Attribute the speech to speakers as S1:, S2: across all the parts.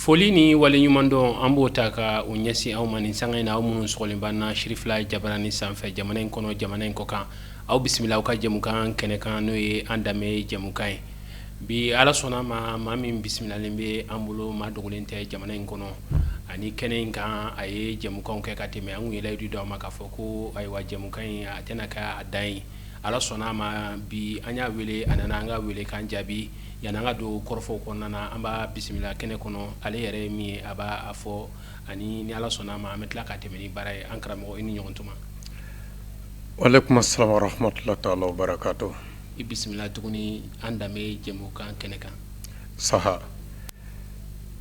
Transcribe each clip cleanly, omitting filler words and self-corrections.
S1: foli ni waleɲuman dɔn an b'o ta ka o ɲɛsin aw ma nin sanga in na aw minnu sɔgɔlen b'an na Shirifila jabarani sanfɛ jamana in kɔnɔ jamana in kɔkan aw bisimila aw ka jɛmukan kɛnɛkan n'o ye an danbe jɛmukan ye bi ala sɔnna ma maa min bisimilalen bɛ an bolo maa dogolen tɛ jamana in kɔnɔ ani kɛnɛ in kan a ye jɛmukanw kɛ ka tɛmɛ an kun ye layidu d'aw ma k'a fɔ ko ayiwa jɛmukan in a tɛna kɛ a dan ye ala sɔnna ma bi an y'a wele a nana an ka wele k'an jaabi yan'an ka don kɔrɔfɔw kɔnɔna na an b'a bisimila kɛnɛ kɔnɔ ale yɛrɛ ye min ye a b'a fɔ ani ni ala sɔnna ma an bɛ tila ka tɛmɛ ni baara ye an karamɔgɔ i ni ɲɔgɔn tuma.
S2: Walaikum assalam wa rahmatullahi ta'ala wa barakatuh.
S1: I bisimila tuguni an danbe jɛmukan kɛnɛ kan.
S2: Saha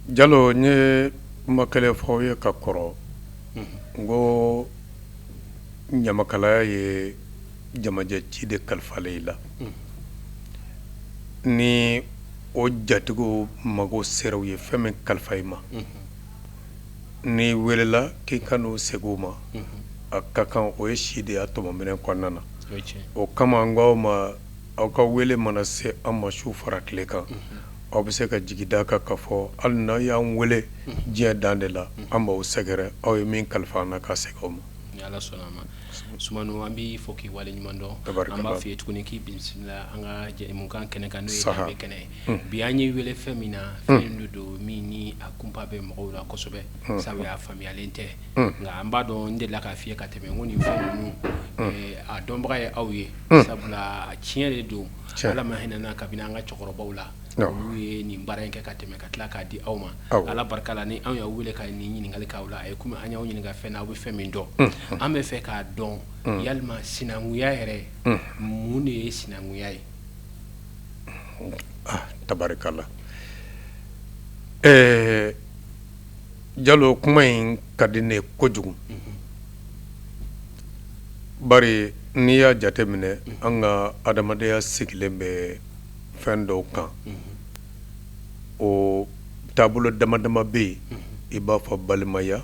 S2: Jalo n ye kuma kelen fɔ aw ye ka kɔrɔ n ko ɲamakalaya ye jamajɛ ci de kalifalen i la ni o jatigiw mago sera u ye fɛn min kalifa i ma ni welela k'i ka n'o segin u ma a ka kan o ye si de y'a tɔmɔminɛ kɔnɔna na o kama an k'aw ma aw ka wele mana se an ma su fara tile kan aw bɛ se ka jigi da kan ka fɔ hali n'a y'an wele diɲɛ dan de la an b'aw sɛgɛrɛ aw ye min kalifa an na ka segin aw ma.
S1: Ni ala sɔnna ma Sumano an b'i fɔ k'i waleɲuman dɔn an b'a fɔ ye tuguni k'i bisimila an ka jɛmukan kɛnɛ kan n'o ye danbe kɛnɛ ye bi an ye wele fɛn min na fɛn dɔ don min ni a kunpa bɛ mɔgɔw la kosɛbɛ sabu a faamuyalen tɛ nka an b'a dɔn n delila k'a f'i ye ka tɛmɛ n ko nin fɛn ninnu a dɔnbaga ye aw ye sabula a tiɲɛ de don ala ma hinɛna kabini an ka cɛkɔrɔbaw la olu ye nin baara in kɛ ka tɛmɛ ka tila k'a di aw ma ala barika la ni anw y'aw wele ka nin ɲininkali k'aw la a ye komi an y'aw ɲininka fɛn na aw bɛ fɛn min dɔn an bɛ fɛ k'a dɔn yalima sinankunya yɛrɛ mun de ye sinankunya ye.
S2: Tabarikala Jalo kuma in ka di ne kojugu bari n'i y'a jate minɛ an ka adamadenya sigilen bɛ fɛn dɔw kan o taabolo dama dama bɛ yen i b'a fɔ balimaya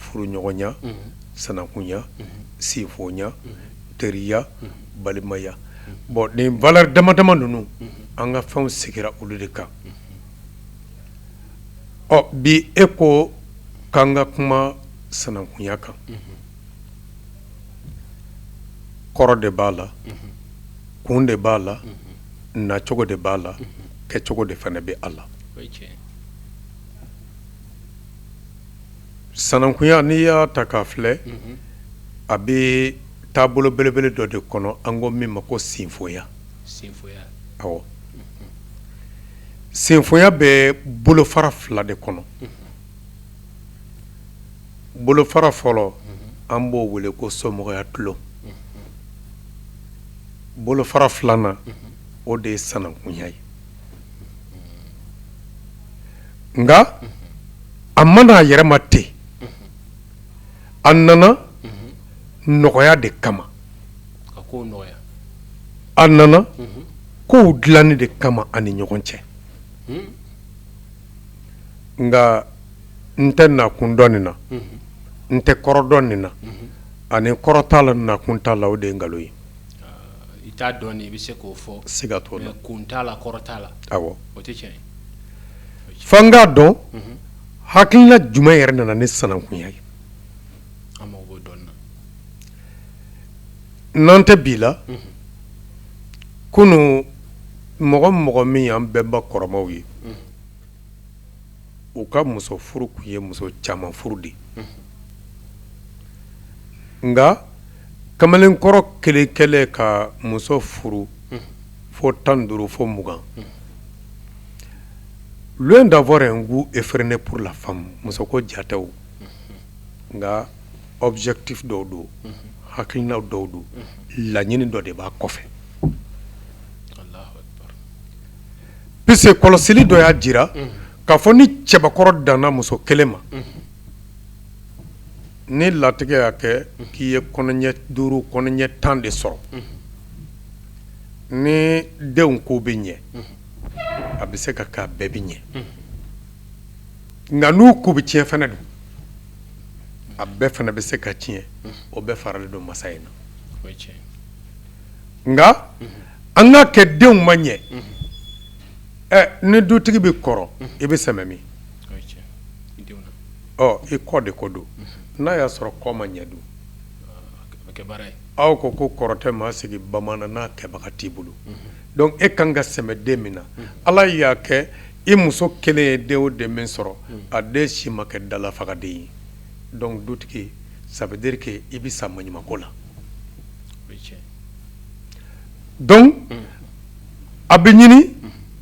S2: furuɲɔgɔnya sanakunya sinfonya teriya balimaya bon nin valeur dama dama ninnu an ka fɛnw sigira olu de kan bi e ko k'an ka kuma sanakunya kan kɔrɔ de b'a la kun de b'a la nacogo de b'a la kɛcogo de fana bɛ a la sanakunya n'i y'a ta k'a filɛ a bɛ taabolo belebele dɔ de kɔnɔ an ko min ma ko sinfonya awɔ sinfonya bɛ bolofara fila de kɔnɔ bolofara fɔlɔ an b'o wele ko somɔgɔya tulon bolofara filanan o de ye sanakunya ye nka a mana a yɛrɛ ma ten a nana nɔgɔya de kama a nana kow dilanni de kama ani ɲɔgɔn cɛ nka n tɛ nakun dɔn nin na n tɛ kɔrɔ dɔn nin na ani kɔrɔ t'a la nakun t'a la o de ye nkalon ye
S1: i t'a dɔn i bɛ se k'o fɔ
S2: siga t'o la
S1: kun t'a la kɔrɔ t'a la
S2: awɔ
S1: o tɛ tiɲɛ ye
S2: f'an k'a dɔn hakilina jumɛn yɛrɛ nana ni sanakunya ye
S1: an mago b'o dɔnni na
S2: n'an tɛ bi la kunun mɔgɔ mɔgɔ min y'an bɛnba kɔrɔmaw ye u ka muso furu kun ye muso caman furu de nka kamalenkɔrɔ kelen kɛlen ka muso furu fo 15 fo 20 loin d'avoir un goût effréné pour la femme muso ko jatew nka objectif dɔw don hakilina dɔw don laɲini dɔ de b'a kɔfɛ pese kɔlɔsili dɔ y'a jira k'a fɔ ni cɛbakɔrɔ danna muso kelen ma ni latigɛ y'a kɛ k'i ye kɔnɔɲɛ 5 kɔnɔɲɛ 10 de sɔrɔ ni denw ko bɛ ɲɛ a bɛ se ka k'a bɛɛ bɛ ɲɛ nka n'u ko bɛ tiɲɛ fana don a bɛɛ fana bɛ se ka tiɲɛ o bɛɛ faralen don masa in na nka an ka kɛ denw ma ɲɛ ni dutigi bɛ kɔrɔ i bɛ sɛmɛ min i kɔ de ko don n'a y'a sɔrɔ kɔ ma ɲɛ dun aw ko kɔrɔ tɛ maa sigi bamanan n'a kɛbaga t'i bolo donc e kan ka sɛmɛ den min na ala y'a kɛ i muso kelen ye den o den min sɔrɔ a den si ma kɛ dalafagaden ye donc dutigi ça veut dire que i bɛ sa maɲumako la donc a bɛ ɲini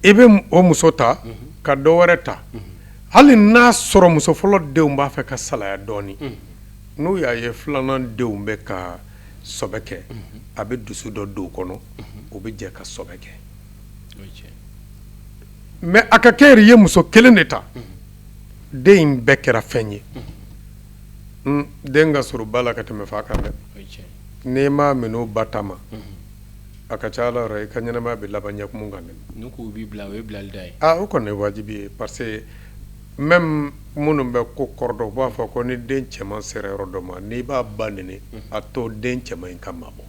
S2: i bɛ o muso ta ka dɔ wɛrɛ ta hali n'a sɔrɔ muso fɔlɔ denw b'a fɛ ka salaya dɔɔni n'u y'a ye filanan denw bɛ ka sɔbɛ kɛ a bɛ dusu dɔ don u kɔnɔ u bɛ jɛ ka sɔbɛ kɛ mais a ka kɛ yɛrɛ ye muso kelen de ta den in bɛɛ kɛra fɛn ye den ka sɔrɔ ba la ka tɛmɛ fa kan dɛ n'i m'a minɛ o ba ta ma a ka ca ala yɔrɔ i ka ɲɛnamaya bɛ laban ɲɛkumu kan dɛ
S1: n'u k'u b'i bila o ye bilali da ye
S2: o kɔni ye wajibi ye parce que même minnu bɛ ko kɔrɔ dɔ u b'a fɔ ko ni den cɛman sera yɔrɔ dɔ ma n'i b'a ba nɛni a to den cɛman in ka mabɔ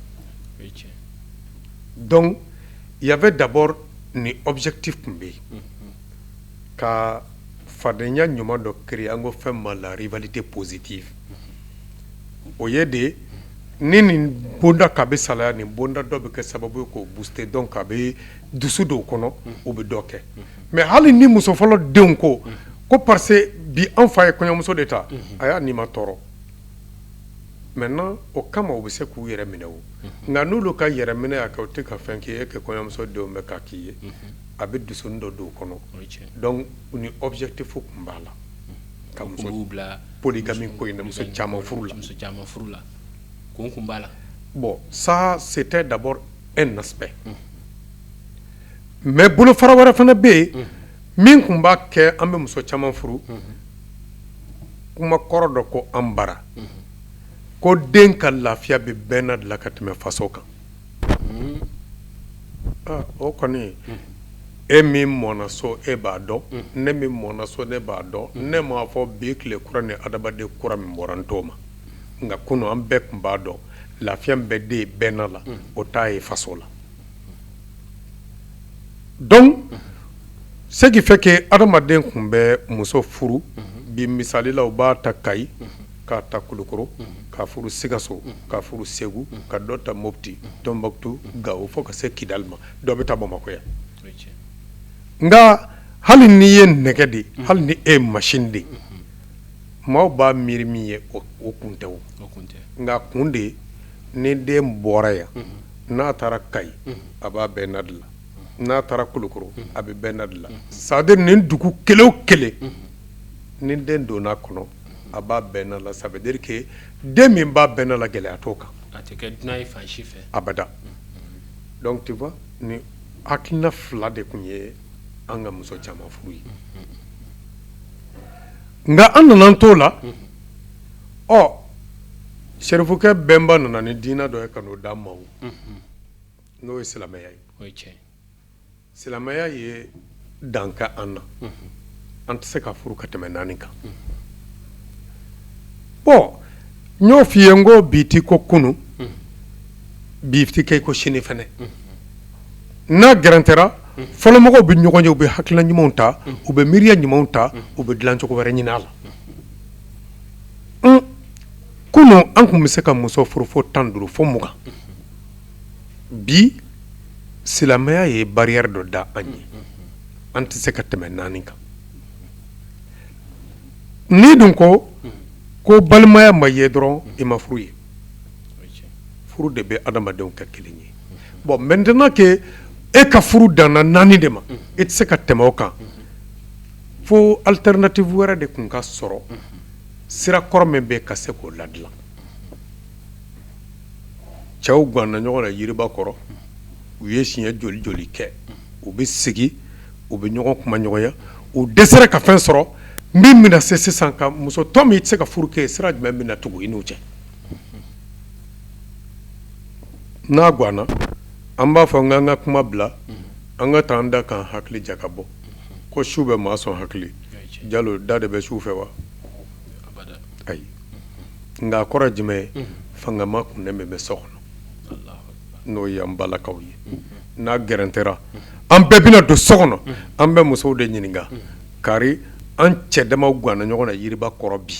S2: donc il y avait d'abord ni objectif tun bɛ yen ka fadenya ɲuman dɔ créer an ko fɛn ma la rivalité positive o ye de ni nin bonda ka bɛ salaya nin bonda dɔ bɛ kɛ sababu ye k'o booster donc a bɛ dusu dɔw kɔnɔ o bɛ dɔ kɛ mais hali ni muso fɔlɔ denw ko parce que bi an fa ye kɔɲɔmuso de ta a y'a n'i ma tɔɔrɔ maintenant o kama u bɛ se k'u yɛrɛ minɛ o nka n'olu ka yɛrɛ minɛ y'a kɛ o tɛ ka fɛn k'i ye kɛ kɔɲɔmuso denw bɛ k'a k'i ye a bɛ dusuni dɔ don o kɔnɔ donc ni objectif tun b'a la ka muso bila polygamie ko in na muso caman furu la
S1: kun b'a la
S2: bon ça c'était d'abord un aspect mais bolofara wɛrɛ fana bɛ yen min tun b'a kɛ an bɛ muso caman furu kuma kɔrɔ dɔ ko an bara ko den ka lafiya bɛ bɛɛ n'a de la ka tɛmɛ faso kan o kɔni e min mɔna so e b'a dɔn ne min mɔna so ne b'a dɔn ne m'a fɔ bi tile kura ni adamaden kura min bɔra n t'o ma nka kunun an bɛɛ tun b'a dɔn lafiya min bɛ den bɛɛ n'a la o t'a ye faso la donc ce qui fait que adamaden tun bɛ muso furu bi misali la u b'a ta Kayi k'a ta Kulukoro k'a furu Sikaso k'a furu Segu ka dɔ ta Mopti Tombouctou Gao fo ka se Kidali ma dɔ bɛ taa Bamakɔ yan nka hali n'i ye nɛgɛ de hali ni e ye machine de maaw b'a miiri min ye o kun tɛ o nka kun de ni den bɔra yan n'a taara Kayi a b'a bɛɛ na de la n'a taara Kulukoro a bɛ bɛɛ na de la c'est à dire nin dugu kelen o kelen ni den donna kɔnɔ a b'a bɛɛ na la ça veut dire que den min b'a bɛɛ na la gɛlɛya t'o kan
S1: a tɛ kɛ dunan ye fan si fɛ
S2: abada donc tu vois ni hakilina fila de tun ye an ka muso caman furu ye nka an nana t'o la Serifukɛ bɛnba nana ni diinɛ dɔ ye ka n'o d'an ma n'o ye silamɛya ye silamɛya ye dan kɛ an na an tɛ se ka furu ka tɛmɛ 4 kan bon n y'o f'i ye n ko bi t'i ko kunun bi t'i kɛ i ko sini fɛnɛ n'a gɛrɛntɛra fɔlɔmɔgɔw bɛ ɲɔgɔn ye u bɛ hakilina ɲumanw ta u bɛ miiriya ɲumanw ta u bɛ dilancogo wɛrɛ ɲini a la kunun an tun bɛ se ka muso furu fo 15 fo 20 bi silamɛya ye barrière dɔ da an ye an tɛ se ka tɛmɛ 4 kan ni dun ko balimaya ma ye dɔrɔn i ma furu ye furu de bɛ adamadenw kɛ kelen ye bon maintenant que e ka furu danna 4 de ma i tɛ se ka tɛmɛ o kan fo alternative wɛrɛ de tun ka sɔrɔ sira kɔrɔ min bɛ ka se k'o ladilan cɛw ganna ɲɔgɔn na yiriba kɔrɔ u ye siɲɛ joli joli kɛ u bɛ sigi u bɛ ɲɔgɔn kuma ɲɔgɔnya u dɛsɛra ka fɛn sɔrɔ min bɛna se sisan ka muso tɔ min tɛ se ka furu kɛ sira jumɛn bɛna tugu i n'u cɛ n'a ganna an b'a fɔ n ka kuma bila an ka taa an da kan hakili jaka bɔ ko su bɛ maa sɔn hakili jalo da de bɛ su fɛ wa ayi nka a kɔrɔ jumɛn ye fangama kun bɛ so kɔnɔ n'o ye an balakaw ye n'a gɛrɛntɛra an bɛɛ bɛna don so kɔnɔ an bɛ musow de ɲininka kari an cɛ damaw ganna ɲɔgɔn na yiriba kɔrɔ bi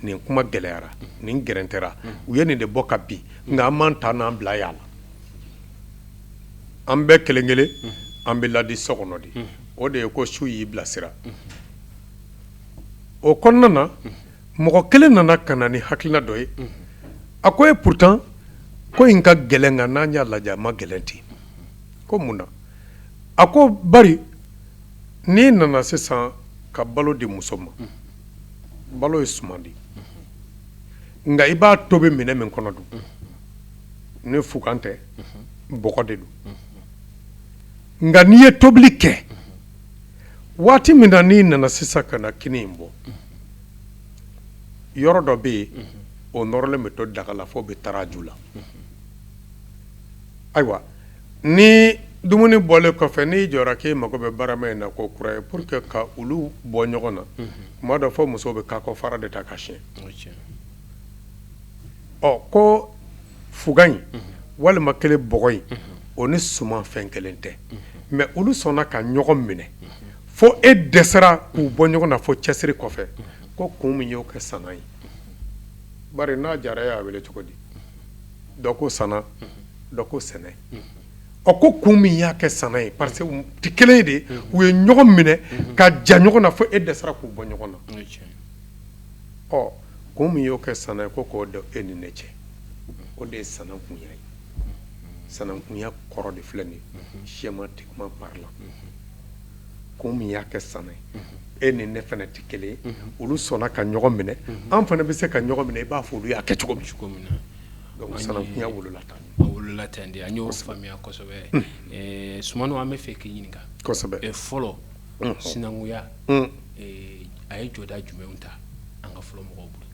S2: nin kuma gɛlɛyara nin gɛrɛntɛra u ye nin de bɔ ka bin nka an m'an ta n'an bila y'a la an bɛɛ kelen kelen an bɛ ladi so kɔnɔ de o de ye ko su y'i bilasira o kɔnɔna na mɔgɔ kelen nana ka na ni hakilina dɔ ye a ko e pourtant ko in ka gɛlɛn nka n'an y'a lajɛ a ma gɛlɛn ten ko mun na a ko bari n'i nana sisan ka balo di muso ma balo ye suman di nka i b'a tobi minɛ min kɔnɔ dun ni fugan tɛ bɔgɔ de don nka n'i ye tobili kɛ waati min na n'i nana sisan ka na kini in bɔ yɔrɔ dɔ bɛ yen o nɔrɔlen bɛ to daga la fo bɛ taraju la ayiwa ni dumuni bɔlen kɔfɛ n'i jɔra k'e mago bɛ barama in na ko kura ye pour que ka olu bɔ ɲɔgɔn na tuma dɔ fɔ musow bɛ kakɔ fara de ta ka siɲɛ ɔ ko fuga in walima kelen bɔgɔ in o ni suman fɛn kelen tɛ mɛ olu sɔnna ka ɲɔgɔn minɛ fo e dɛsɛra k'u bɔ ɲɔgɔn na fo cɛsiri kɔfɛ ko kun min y'o kɛ sana ye bari n'a jara e y'a wele cogo di dɔ ko sana dɔ ko sɛnɛ ɔ ko kun min y'a kɛ sana ye parce que u tɛ kelen ye de u ye ɲɔgɔn minɛ ka ja ɲɔgɔn na fo e dɛsɛra k'u bɔ ɲɔgɔn na ɔ kun min y'o kɛ sana ye ko k'o da e ni ne cɛ o de ye sanakunya ye sanakunya kɔrɔ de filɛ nin ye schématiquement parlant kun min y'a kɛ sana ye e ni ne fana tɛ kelen ye olu sɔnna ka ɲɔgɔn minɛ an fana bɛ se ka ɲɔgɔn minɛ i b'a fɔ olu y'a kɛ cogo min na donc sanakunya wolola tan
S1: wolola ten de an y'o faamuya kosɛbɛ Sumano an bɛ fɛ k'i ɲininka
S2: kosɛbɛ
S1: fɔlɔ sinankunya a ye jɔda jumɛnw ta an ka fɔlɔ mɔgɔw bolo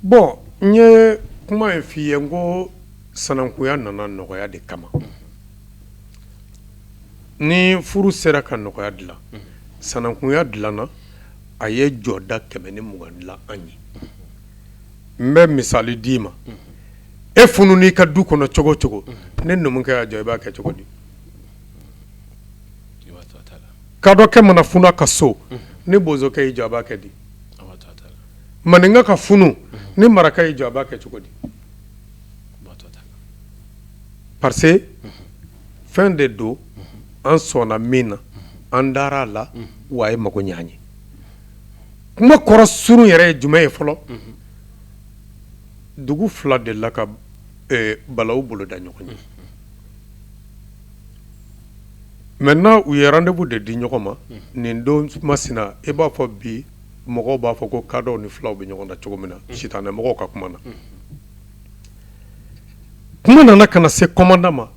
S2: bon n ye kuma in f'i ye n ko sanankunya nana nɔgɔya de kama ni furu sera ka nɔgɔya dilan sanankunya dilanna a ye jɔda 120 dilan an ye n bɛ misali d'i ma e funu n'i ka du kɔnɔ cogo cogo ne numukɛ y'a jɔ i b'a kɛ cogo di kadɔkɛ mana funu a ka so ni bozokɛ y'i jɔ a b'a kɛ di maninka ka funu ni maraka y'i jɔ a b'a kɛ cogo di parce que fɛn de don an sɔnna min na an dar'a la wa a ye mago ɲɛ an ye kuma kɔrɔ surun yɛrɛ ye jumɛn ye fɔlɔ dugu fila de la ka balawu bolo da ɲɔgɔn ye maintenant u ye rendez-vous de di ɲɔgɔn ma nin don masina i b'a fɔ bi mɔgɔw b'a fɔ ko kadɔw ni filaw bɛ ɲɔgɔn na cogo min na sitanɛ mɔgɔw ka kuma na kuma nana ka na se commandant ma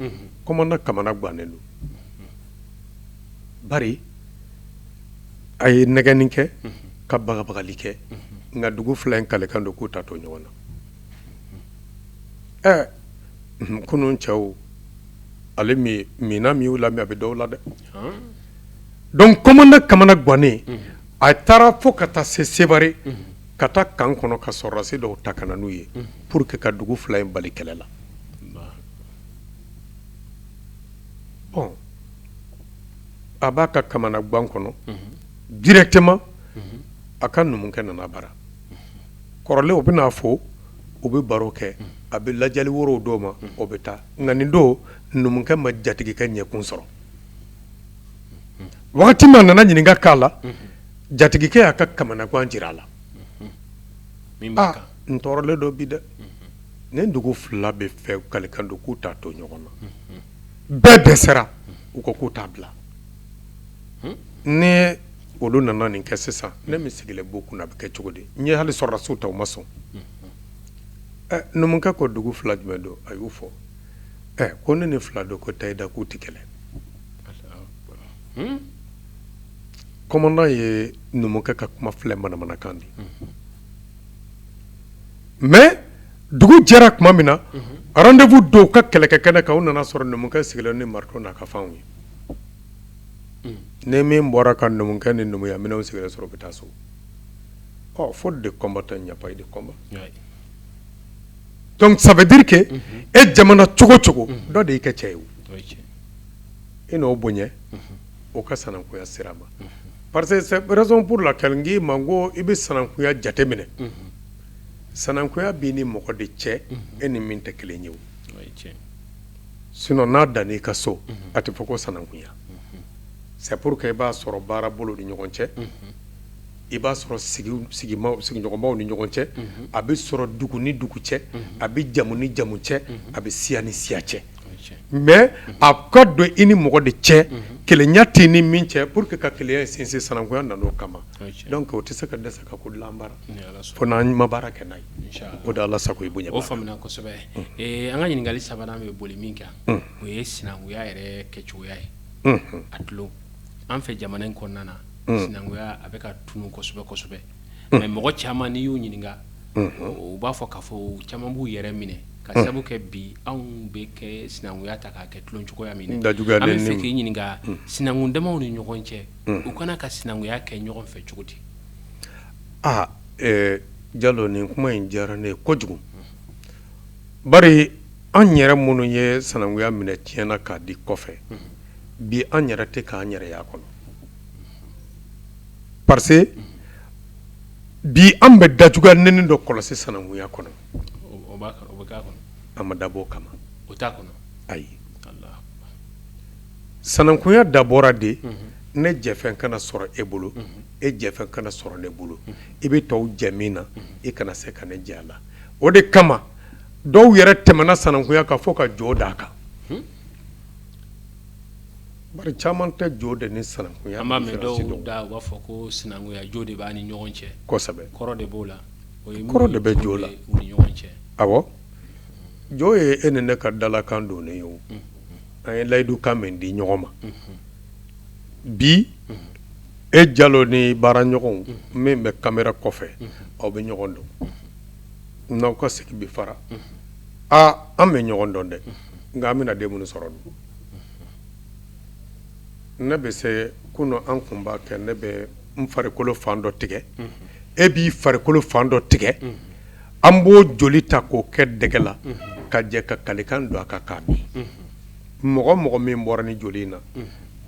S2: commandant kamana gannen don bari a ye nɛgɛnni kɛ ka bagabagali kɛ nka dugu fila in kalekan don k'u ta to ɲɔgɔn na kunun cɛw ale mina min y'u lamɛn a bɛ dɔw la dɛ donc commandant kamana gannen a taara fo ka taa se Sevare ka taa kan kɔnɔ ka sɔrɔdasi dɔw ta ka na n'u ye pour que ka dugu fila in bali kɛlɛ la bon a b'a ka kamana gan kɔnɔ directement a ka numukɛ nana bara kɔrɔlen u bɛna fo u bɛ baro kɛ a bɛ lajɛli worow dɔw ma o bɛ taa nka nin don numukɛ ma jatigikɛ ɲɛkun sɔrɔ wagati min a nana ɲininka k'a la jatigikɛ y'a ka kamana gan jira a la n tɔɔrɔlen dɔ bi dɛ nin dugu fila bɛ fɛ kalikan don k'u t'a to ɲɔgɔn na bɛɛ dɛsɛra u ko k'u t'a bila ni olu nana nin kɛ sisan ne min sigilen b'u kunna a bɛ kɛ cogo di n ye hali sɔrɔdasiw ta u ma sɔn numukɛ ko dugu fila jumɛn don a y'u fɔ ko ne ni fila don ko tayida k'u tɛ kɛlɛ commandant ye numukɛ ka kuma filɛ manamanakan di mais dugu jɛra tuma min na rendez-vous dɔw ka kɛlɛkɛ kɛnɛ kan u nana sɔrɔ numukɛ sigilen ni marteau n'a ka fanw ye ni min bɔra ka numukɛ ni numuya minɛnw sigilen sɔrɔ bɛ taa so faute de combattant il n'y a pas eu de combat donc ça veut dire que e jamana cogo cogo dɔ de y'i kɛ cɛ ye i n'o bonya o ka sanankuya sira ma parce que c'est raison pour laquelle ngi mango i bɛ sanankuya jate minɛ sanankuya b'i ni mɔgɔ de cɛ e ni min tɛ kelen ye o sinon n'a dan'i ka so a tɛ fɔ ko sanankuya c'est pour que i b'a sɔrɔ baara bolo ni ɲɔgɔn cɛ i b'a sɔrɔ sigiɲɔgɔnmaw ni ɲɔgɔn cɛ a bɛ sɔrɔ dugu ni dugu cɛ a bɛ jamu ni jamu cɛ a bɛ siya ni siya cɛ mais a ka don i ni mɔgɔ de cɛ kelenya tɛ ni min cɛ pour que ka kelenya sinsin sanankuya nan'o kama donc o tɛ se ka dɛsɛ ka ko dilan baara fo n'an ma baara kɛ n'a ye o de Ala sago i bonya
S1: o faamuna kosɛbɛ an ka ɲininkali sabanan bɛ boli min kan o ye sinankuya yɛrɛ kɛcogoya ye a tulon an fɛ jamana in kɔnɔna na sinankuya a bɛ ka tunu kosɛbɛ kosɛbɛ mais mɔgɔ caman n'i y'u ɲininka u b'a fɔ k'a fɔ caman b'u yɛrɛ minɛ ka sabu kɛ bi anw bɛ kɛ sinankuya ta k'a kɛ tulon cogoya min na an bɛ fɛ k'i ɲininka sinankundamanw ni ɲɔgɔn cɛ u kana ka sinankuya kɛ ɲɔgɔn fɛ cogo di
S2: Jalo nin kuma in diyara ne ye kojugu bari an yɛrɛ minnu ye sinankuya minɛ tiɲɛna k'a di kɔfɛ bi an yɛrɛ tɛ k'an yɛrɛ y'a kɔnɔ parce que bi an bɛ dajuguya nɛni dɔ kɔlɔsi sinankuya kɔnɔ
S1: o bɛ k'a kɔnɔ
S2: a ma dabɔ o kama
S1: o t'a kɔnɔ
S2: ayi sinankuya dabɔra de ne jɛfɛn kana sɔrɔ e bolo e jɛfɛn kana sɔrɔ ne bolo i bɛ tɔw jɛ min na i kana se ka ne jɛ a la o de kama dɔw yɛrɛ tɛmɛna sinankuya kan fo ka jo d'a kan bari caman tɛ jo de ni sinankuya
S1: an b'a mɛn dɔw da u b'a fɔ ko sinankuya jo de b'a ni ɲɔgɔn cɛ
S2: kosɛbɛ
S1: kɔrɔ de b'o la
S2: kɔrɔ de bɛ jo la
S1: u ni ɲɔgɔn cɛ
S2: awɔ jo ye e ni ne ka dalakan don ne ye o an ye layidukan min di ɲɔgɔn ma bi e Jalo ni baara ɲɔgɔnw min bɛ kamera kɔfɛ aw bɛ ɲɔgɔn dɔn n'aw ka sigi bi fara an bɛ ɲɔgɔn dɔn dɛ nka an bɛna den minnu sɔrɔ dun ne bɛ se kunun an kun b'a kɛ ne bɛ n farikolo fan dɔ tigɛ e b'i farikolo fan dɔ tigɛ an b'o joli ta k'o kɛ dɛgɛ la ka jɛ ka kalikan don a kan k'a min mɔgɔ min bɔra ni joli in na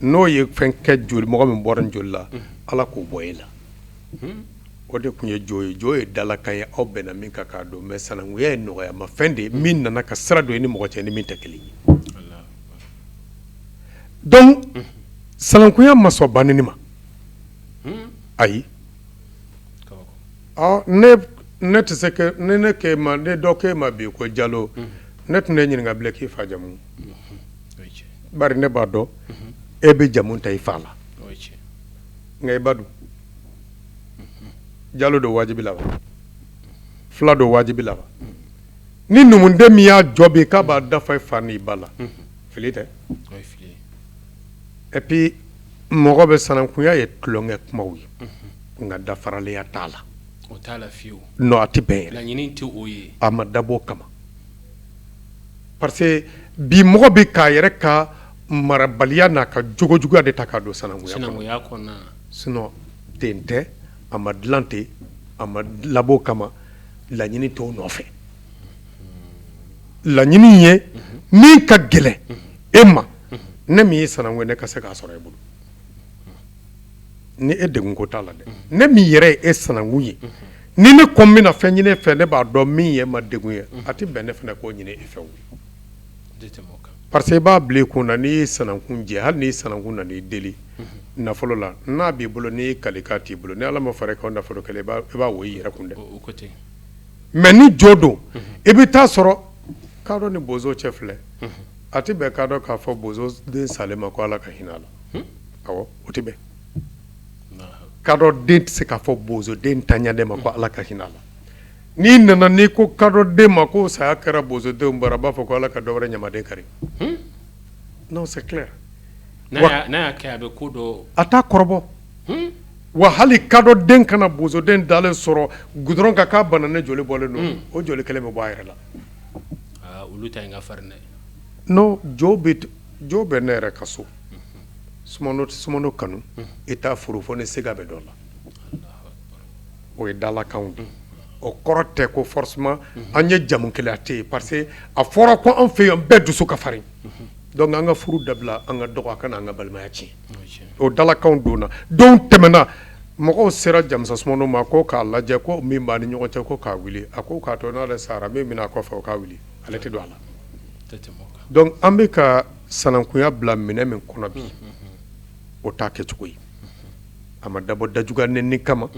S2: n'o ye fɛn kɛ joli mɔgɔ min bɔra ni joli la Ala k'o bɔ e la o de tun ye jo ye dalakan ye aw bɛnna min kan k'a don mais sanankuya ye nɔgɔyama fɛn de min nana ka sira don i ni mɔgɔ cɛ ni min tɛ kelen ye donc sanankuya ma sɔn banni ma ayi ne tɛ se ka ne k'e ma ne dɔ k'e ma bi ko Jalo ne tun ne ɲininka bilen k'i fa jamu bari ne b'a dɔn e bɛ jamu ta i fa la nka i ba dun Jalo don wajibi la wa fila don wajibi la wa ni numuden min y'a jɔ bi k'a b'a dafa i fa n'i ba la fili tɛ et puis mɔgɔ bɛ sanankuya ye tulonkɛ kumaw ye nka dafaraleya t'a la
S1: o t'a la fiyewu
S2: non a tɛ bɛn yɛrɛ
S1: laɲini tɛ o ye
S2: a ma dabɔ o kama parce que bi mɔgɔ bɛ k'a yɛrɛ ka marabaliya n'a ka jogojuguya de ta k'a don sanankuya
S1: kɔnɔ
S2: sinon ten tɛ a ma dilan ten a ma labɔ o kama laɲini t'o nɔfɛ laɲini ye min ka gɛlɛn e ma ne min ye sanankuya ne ka se k'a sɔrɔ e bolo ni e degun ko t'a la dɛ ne min yɛrɛ ye e sanankun ye ni ne ko n bɛna fɛn ɲini e fɛ ne b'a dɔn min ye ma degun ye a tɛ bɛn ne fana k'o ɲini e fɛ o parce que i b'a bila i kun na n'i ye sanankun jɛ hali n'i sanankun na n'i deli nafolo la n'a b'i bolo n'i kalikan t'i bolo ni Ala ma fara i kan nafolo kɛlɛ i b'a wo i yɛrɛ kun dɛ mais ni jo don i bɛ taa sɔrɔ k'a dɔn ni bozo cɛ filɛ a tɛ bɛn k'a dɔn k'a fɔ bozo den salen ma ko Ala ka hinɛ a la awɔ o tɛ bɛn k'a dɔn den tɛ se k'a fɔ bozo den taɲaden ma ko Ala ka hinɛ a la n'i nana n'i ko k'a dɔn den ma ko saya kɛra bozo denw bara a b'a fɔ ko Ala ka dɔ wɛrɛ ɲamaden kari non c'est clair
S1: n'a y'a kɛ a bɛ ko dɔ
S2: a t'a kɔrɔbɔ wa hali kadɔ den kana bozoden dalen sɔrɔ goudron kan k'a bananen joli bɔlen don o joli kelen bɛ bɔ a yɛrɛ la
S1: olu ta in ka farin dɛ
S2: non jo bɛ ne yɛrɛ ka so sumano kanu i t'a furu fo ni sega bɛ dɔ la o ye dalakanw de o kɔrɔ tɛ ko forcément an ye jamu kelen a tɛ yen parce que a fɔra ko an fɛ yan bɛɛ dusu ka farin donc an ka furu dabila an ka dɔgɔ a kana an ka balimaya tiɲɛ o dalakanw donna don tɛmɛna mɔgɔw sera Jamusa Sumano ma ko k'a lajɛ ko min b'a ni ɲɔgɔn cɛ ko k'a wuli a ko k'a to n'ale sara min bɛna a kɔfɛ o k'a wuli ale tɛ don a la donc an bɛ ka sanankunya bila minɛ min kɔnɔ bi o t'a kɛcogo ye a ma dabɔ dajuguya nɛnini kama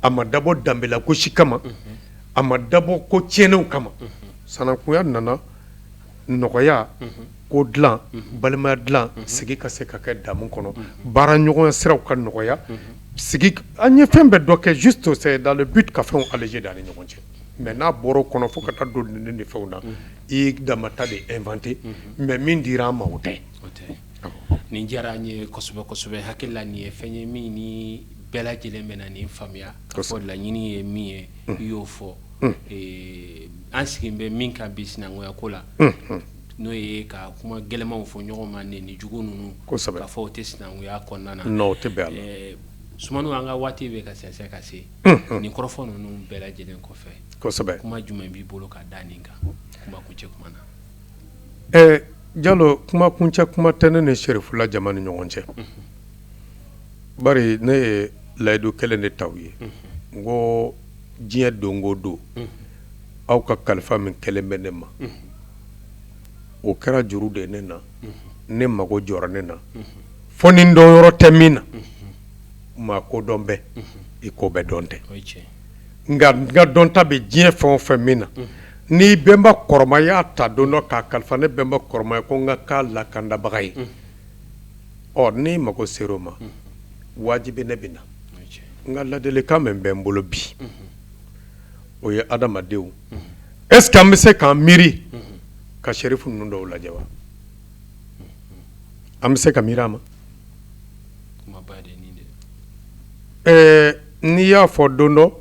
S2: a ma dabɔ danbela gosi kama a ma dabɔ ko tiɲɛnenw kama sanankunya nana nɔgɔya ko dilan balimaya dilan sigi ka se ka kɛ damu kɔnɔ baara ɲɔgɔnya siraw ka nɔgɔya sigi an ye fɛn bɛɛ dɔ kɛ juste c'est dans le but ka fɛnw alléger dans ni ɲɔgɔn cɛ mais n'a bɔra o kɔnɔ fo ka taa don ni fɛnw na i damata de inventé mais min dira an ma o tɛ
S1: nin diyara an ye kosɛbɛ kosɛbɛ hakili la nin ye fɛn ye min ni bɛɛ lajɛlen bɛ na nin faamuya ka fɔ laɲini ye min ye i y'o fɔ an sigin bɛ min kan bi sinankunya ko la n'o ye ka kuma gɛlɛmanw fɔ ɲɔgɔn ma ni jugu ninnu ka fɔ o tɛ sinankunya kɔnɔna na
S2: non o tɛ bɛn a la
S1: Sumano an ka waati bɛ ka sɛnsɛn ka se nin kɔrɔfɔ ninnu bɛɛ lajɛlen kɔfɛ
S2: kosɛbɛ
S1: kuma jumɛn b'i bolo ka da nin kan kuma kuncɛ kuma na
S2: Jalo kuma kuncɛ kuma tɛ ne ni Serifula jama ni ɲɔgɔn cɛ bari ne ye layidu kelen de t'aw ye n ko diɲɛ don o don aw ka kalifa min kɛlen bɛ ne ma o kɛra juru de ne na ne mago jɔra ne na fo ni dɔn yɔrɔ tɛ min na maa ko dɔn bɛ i ko bɛ dɔn tɛ nka n ka dɔn ta bɛ diɲɛ fɛn o fɛn min na ni bɛnba kɔrɔmaya ta don dɔ k'a kalifa ne bɛnba kɔrɔmaya ko n ka k'a lakandabaga ye ni mago sera o ma wajibi ne bɛ na n ka ladilikan min bɛ n bolo bi o ye adamadenw est ce que an bɛ se k'an miiri ka Serifu ninnu dɔw lajɛ wa an bɛ se ka miiri a ma n'i y'a fɔ don dɔ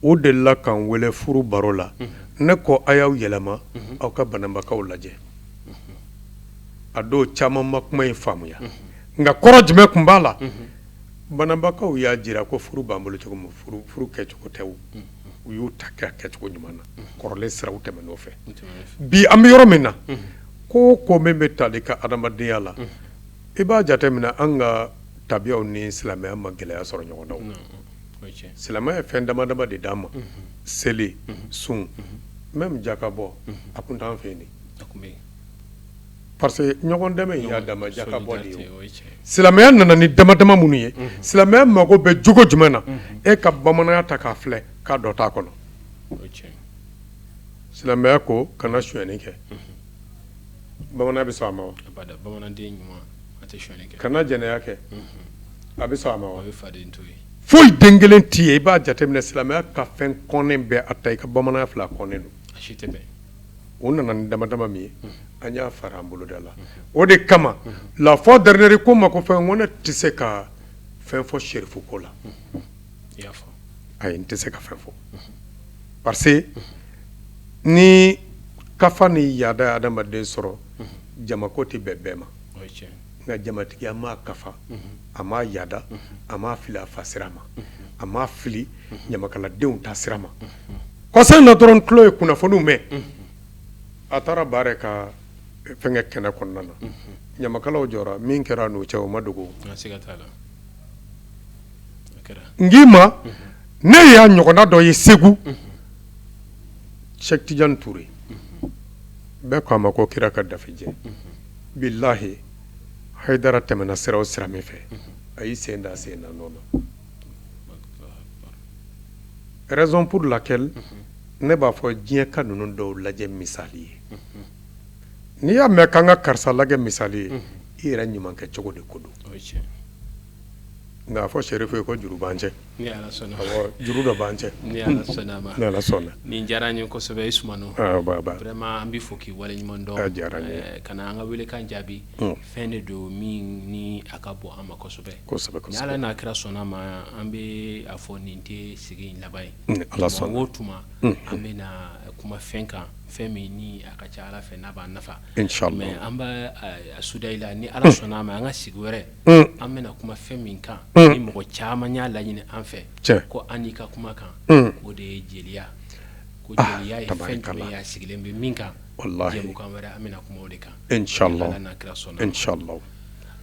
S2: o delila k'an wele furu baro la ne ko a y'aw yɛlɛma aw ka banabakaw lajɛ a don caman ma kuma in faamuya nka kɔrɔ jumɛn tun b'a la banabakaw y'a jira ko furu b'an bolo cogo min furu kɛcogo tɛ u y'u ta kɛ a kɛcogo ɲuman na kɔrɔlen siraw tɛmɛn'o fɛ bi an bɛ yɔrɔ min na ko min bɛ tali ka adamadenya la i b'a jateminɛ an ka tabiyaw ni silamɛya ma gɛlɛya sɔrɔ ɲɔgɔn na silamɛya ye fɛn dama dama de d'an ma seli sun même jakabɔ a kun t'an fɛ yen parce que ɲɔgɔn dɛmɛ in y'a dama jakabɔ de ye silamɛya nana ni dama dama minnu ye silamɛya mago bɛ jogo jumɛn na e ka bamananya ta k'a filɛ k'a dɔ t'a kɔnɔ silamɛya ko kana sonyɛni kɛ bamananya bɛ sɔn a ma wa kana jɛnɛya kɛ a bɛ sɔn a ma wa foyi den kelen t'i ye i b'a jateminɛ silamɛya ka fɛn kɔnnen bɛɛ a ta i ka bamananya fila kɔnnen don o nana ni dama dama min ye an y'a fara an boloda la o de kama la fois dernière ko ma ko fɛn ko ne tɛ se ka fɛn fɔ Serifu ko la ayi n tɛ se ka fɛn fɔ parce que ni kafa ni yaada ye adamaden sɔrɔ jamako tɛ bɛn bɛɛ ma nka jamatigiya m'a kafa a m'a yaada a m'a fili a fa sira ma a m'a fili ɲamakaladenw ta sira ma kɔsa in na dɔrɔn tulo ye kunnafoniw mɛn a taara baara ka fɛnkɛ kɛnɛ kɔnɔna na ɲamakalaw jɔra min kɛra n'o cɛ o ma dogo n k'i ma ne y'a ɲɔgɔnna dɔ ye Segu Cheikh Tidiane Touré bɛɛ ko a ma ko kira ka dafejɛ bilahi Haidara tɛmɛna sira o sira min fɛ a y'i sen da sen na nɔnɔ raison pour laquelle ne b'a fɔ diɲɛ ka ninnu dɔw lajɛ misali ye n'i y'a mɛn k'an ka karisa lajɛ misali ye i yɛrɛ ɲuman kɛ cogo de ko don nka fɔ sherifu ye ko juru b'an cɛ
S1: ni ala sɔnna
S2: awɔ juru dɔ b'an cɛ
S1: ni ala sɔnna ma
S2: ni ala sɔnna
S1: nin diyara n ye kosɛbɛ Isumanu
S2: baba
S1: vraiment an bɛ fɔ k'i waleɲuman dɔn
S2: a diyara n ye
S1: kana an ka welekan jaabi fɛn de don min ni a ka bon an ma kosɛbɛ
S2: kosɛbɛ
S1: ni ala
S2: kosɛbɛ
S1: n'a kira sɔnna ma an bɛ a fɔ nin tɛ sigi in laban
S2: ni
S1: ye
S2: ala sɔnna
S1: o tuma an bɛna kuma fɛn kan fɛn min ni a ka ca ala fɛ n'a b'an nafa
S2: inshallah
S1: mais an b'a suda i la ni ala sɔnna ma an ka sigi wɛrɛ an bɛna kuma fɛn min kan ni mɔgɔ caman y'a laɲini an fɛ
S2: Tiɲɛ.
S1: ko an n'i ka kuma kan o de ye jeliya ko
S2: Ah,
S1: jeliya ye fɛn
S2: tabarikala.
S1: jumɛn ye a sigilen bɛ min kan
S2: Wallahi.
S1: jɛmukan wɛrɛ an bɛna kuma o de kan
S2: inshallah
S1: ala n'a kira sɔnna ma.
S2: inshallah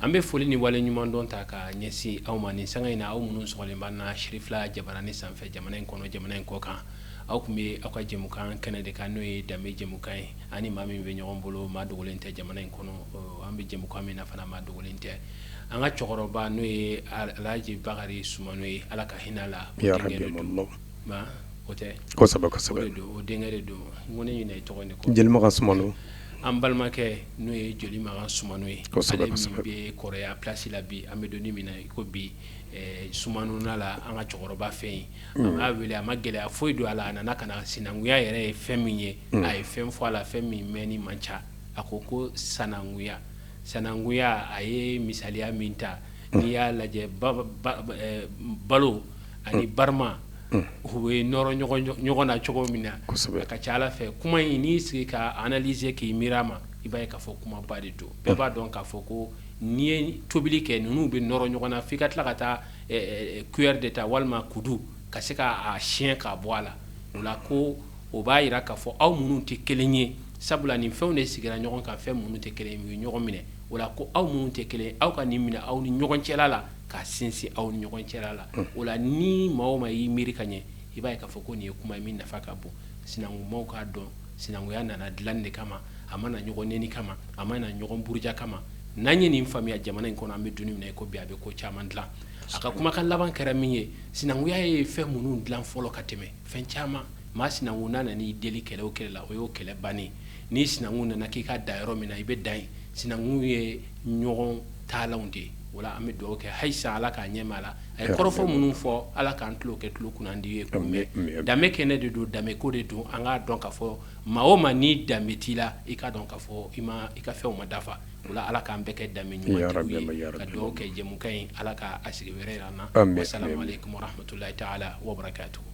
S1: an bɛ foli ni wale ɲuman dɔn ta ka ɲɛsin aw ma nin sanga in na aw minnu sɔgɔlen b'an na Shirifila jabarani sanfɛ jamana in kɔnɔ jamana in kɔ kan aw tun bɛ aw ka jɛmukan kɛnɛ de kan n'o ye danbe jɛmukan ye ani maa min bɛ ɲɔgɔn bolo maa dogolen tɛ jamana in kɔnɔ an bɛ jɛmukan min na fana maa dogolen tɛ an ka cɛkɔrɔba n'o ye Alhaji Bakari Sumano ye ala ka hinɛ la o
S2: ya
S1: denkɛ
S2: rabbi
S1: de don
S2: Allah
S1: ma o tɛ
S2: kosɛbɛ
S1: o de
S2: kosɛbɛ
S1: don o denkɛ de don n ko ne ɲinɛ i tɔgɔ in de kɔ
S2: jelima ka sumano
S1: an balimakɛ n'o ye joli magan Sumano ye
S2: Kosɛbɛ,
S1: ale min
S2: kosɛbɛ.
S1: bɛ kɔrɔya place la bi an bɛ donni min na i ko bi Sumano na la an ka cɛkɔrɔba fɛn ye an b'a wele a ma gɛlɛya foyi don a la a nana ka na sinankunya yɛrɛ ye fɛn min ye a ye fɛn fɔ a la fɛn min mɛnni man ca a ko ko sanankunya a ye misaliya min ta n'i y'a lajɛ balo ani barima u bɛ nɔrɔ ɲɔgɔn na cogo min na
S2: Kosɛbɛ.
S1: a ka ca ala fɛ kuma in n'i sigi ka analyser k'i miir'a ma i b'a ye k'a fɔ kumaba de don bɛɛ b'a dɔn k'a fɔ ko n'i ye tobili kɛ ninnu bɛ nɔrɔ ɲɔgɔn na f'i ka tila ka taa cuillère de ta walima kudu ka se k'a siɲɛ k'a bɔ a la o la ko o b'a jira k'a fɔ aw minnu tɛ kelen ye sabula nin fɛnw de sigira ɲɔgɔn kan fɛn minnu tɛ kelen ye u ye ɲɔgɔn minɛ o la ko aw minnu tɛ kelen aw ka nin minɛ aw ni ɲɔgɔn cɛla la k'a sinsin aw ni ɲɔgɔn cɛla la o la ni maa o maa y'i miiri ka ɲɛ i b'a ye k'a fɔ ko nin ye kuma ye min nafa ka bon sinankumaw k'a dɔn sinankunya nana dilanni de kama a ma na ɲɔgɔn nɛni kama a ma na ɲɔgɔn buruja kama n'an ye nin faamuya jamana in kɔnɔ an bɛ dunni min na i ko bi a bɛ ko caman dilan a ka kumakan laban kɛra min ye sinankunya ye fɛn minnu dilan fɔlɔ ka tɛmɛ fɛn caman maa sinanku n'a nan'i deli kɛlɛ o kɛlɛ la o y'o kɛlɛ bannen ni sinanku nana k'i ka da yɔrɔ min na i bɛ dan yen sinanku ye ɲɔgɔn taalanw de ye o la an bɛ dugawu kɛ halisa ala k'a ɲɛma a la a ye kɔrɔfɔ minnu fɔ ala k'an tulo kɛ tulo kunnandi ye k'o mɛn danbe kɛnɛ de don danbe ko de don an k'a dɔn k'a fɔ maa o maa ni danbe t'i la i k'a dɔn k'a fɔ i ka fɛnw ma dafa o la ala k'an bɛɛ kɛ danbe ɲumantigiw ye ka dugawu kɛ jɛmukan in ala k'a sigi wɛrɛ yira an na wasalamu aleykum warahmatulahi taala wabarakatuhu